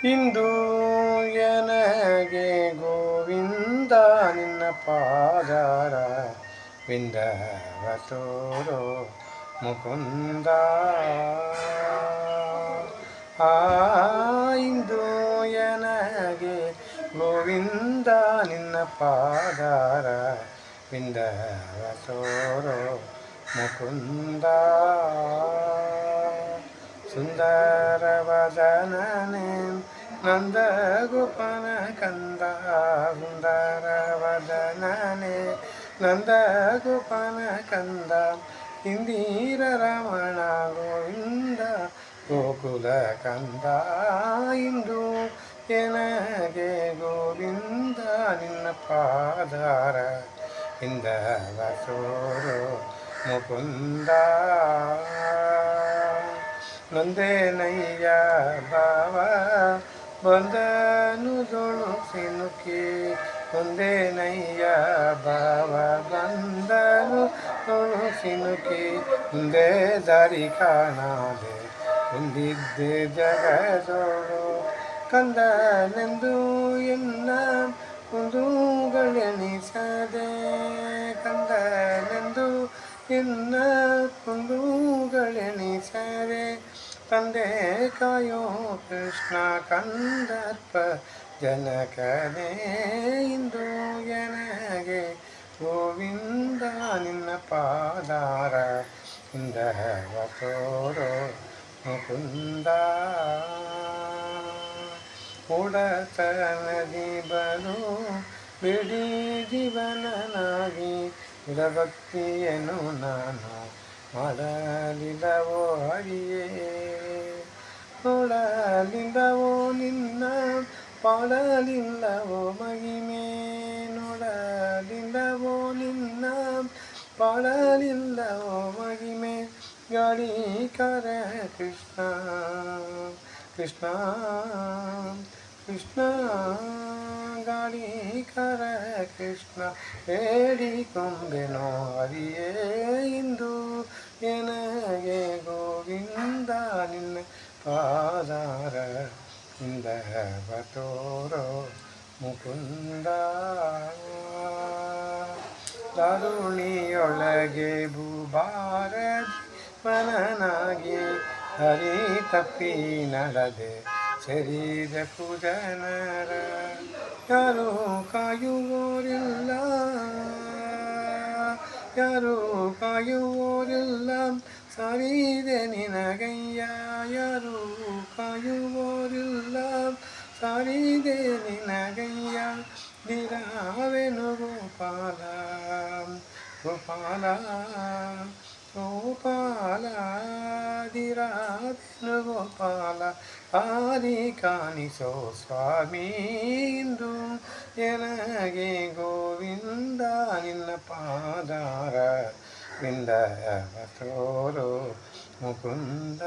ಇಂದು ಎನಗೆ ಗೋವಿಂದ ನಿನ್ನ ಪಾದಾರ ವಿಂದವ ತೋರೋ ಮುಕುಂದ. ಇಂದು ಎನಗೆ ಗೋವಿಂದ ನಿನ್ನ ಪಾದಾರ ವಿಂದವ ತೋರೋ ಮುಕುಂದ. ಸುಂದರ ವದನನೆ ನಂದ ಗೋಪನ ಕಂದ. ಸುಂದರ ವದನನೆ ನಂದ ಗೋಪನ ಕಂದ. ಇಂದಿರ ರಮಣ ಗೋವಿಂದ ಗೋಕುಲ ಕಂದ. ಇಂದು ಎನಗೆ ಗೋವಿಂದ ನಿನ್ನ ಪಾದಾರ ವಿಂದವ ತೋರೋ ಮುಕುಂದ. ನೊಂದೇನಯ್ಯ ಭಾವ ಬಂದನುದೊಳು ಸಿನುಕಿ. ನೊಂದೇನಯ್ಯ ಭಾವ ಬಂದನುದೊಳು ಸಿನುಕಿ. ಮುಂದೆ ದಾರಿ ಕಾಣದೆ ಹೊಂದಿದ್ದೆ ಜಗದೋಳು. ಕಂದನೆಂದು ಎನ್ನ ಕುಂದುಗಳೆನಿಸದೆ. ಕಂದನೆಂದು ಎನ್ನ ಕುಂದುಗಳೆನಿಸದೆ. ತಂದೆ ಕಾಯೋ ಕೃಷ್ಣ ಕಂದರ್ಪ ಜನಕನೇ. ಇಂದು ಎನಗೆ ಗೋವಿಂದ ನಿನ್ನ ಪಾದಾರ ವಿಂದವ ತೋರೋ ಮುಕುಂದ. ಒಡತನದಿ ಬಲು ಬಿಡಿ ಜೀವನನಾಗಿ ಭಕ್ತಿಯನ್ನು ನಾನು ಮಾಡಲಿಲ್ಲವೋ ಹರಿಯೇ. ನೋಡಲಿಲ್ಲವೋ ನಿನ್ನ ಪಾಡಲಿಲ್ಲವೋ ಮಹಿಮೆ. ನೋಡಲಿಲ್ಲವೋ ನಿನ್ನ ಪಾಡಲಿಲ್ಲವೋ ಮಹಿಮೆ. ಗಾಳಿಕಾರ ಕೃಷ್ಣ ಕೃಷ್ಣ ಕೃಷ್ಣ ಗಾಳಿಕಾರ ಕೃಷ್ಣ ಬೇಡಿಕೊಂಬೆನೋ ಹರಿಯೇ. ಇಂದು ಎನಗೆ ಗೋವಿಂದ ನಿನ್ನ ಪಾದಾರ ವಿಂದವ ತೋರೋ ಮುಕುಂದ. ದಾರುಣಿಯೊಳಗೆ ಭೂಭಾರದಿ ಮನನಾಗಿ ಹರಿ ತಪ್ಪಿ ನಡದೆ ಶರೀರ ಕುಜನರ. ಯಾರು ಕಾಯುವೋರಿಲ್ಲ ಯಾರು ಕಾಯುವೋರಿಲ್ಲ ಸಾರಿದೆ ನಿನಗಯ್ಯ. ಯಾರು ಕಾಯುವೋರಿಲ್ಲ ಸಾರಿದೆ ನಿನಗಯ್ಯ. ದಿರಾವೆನು ಗೋಪಾಲ ಗೋಪಾಲ ಗೋಪಾಲ. ದಿರಾವೆನು ಗೋಪಾಲ ಆದಿ ಕಾಣಿಸೋ ಸ್ವಾಮಿ. ಇಂದು ಎನಗೆ ಗೋವಿಂದ ನಿನ್ನ ಪಾದಾರ ವಿಂದವ ತೋರೋ ಮುಕುಂದ.